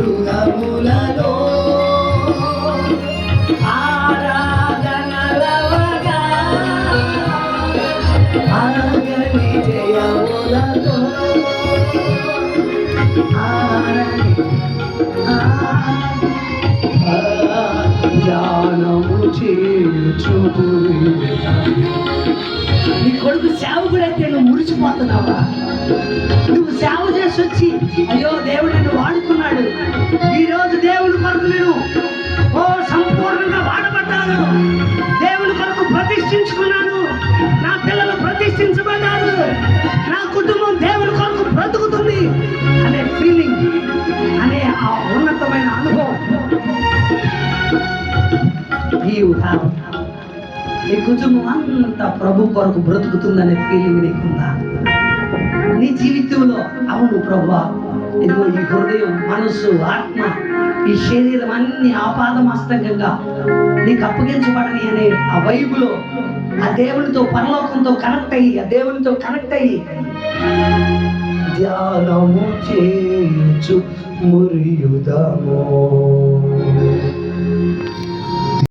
యుగములలో ఆరాధనలవగా ఆగని జయములతో ధ్యానము చేయుచు. నీ కొడుకు సేవకుడైతే నువ్వు మురిసిపోతున్నావా? నువ్వు సేవ చేసి వచ్చి అయ్యో దేవుడు నిన్ను వాడుకున్నాడు, ఈరోజు దేవుడి కొరకు నేను సంపూర్ణంగా వాడబడ్డాను, దేవుడి కొరకు ప్రతిష్ఠించుకున్నాను, నా పిల్లలు ప్రతిష్ఠించబడ్డారు, నా కుటుంబం దేవుడి కొరకు బ్రతుకుతుంది అనే ఫీలింగ్, అనే ఆ ఉన్నతమైన అనుభవం నీ కుటుంబం అంతా ప్రభు కొరకు బ్రతుకుతుందనే ఫీలింగ్ నీకుందా? నీ జీవితంలో అవును ప్రభువా, ఇదిగో ఈ హృదయం, మనస్సు, ఆత్మ, ఈ శరీరం అన్ని ఆపాదమస్తకంగా నీకు అప్పగించబడని అనే ఆ వైపులో ఆ దేవునితో పరలోకంతో కనెక్ట్ అయ్యి, ఆ దేవునితో కనెక్ట్ అయ్యి ధ్యానము చేయుచు మురియుదము.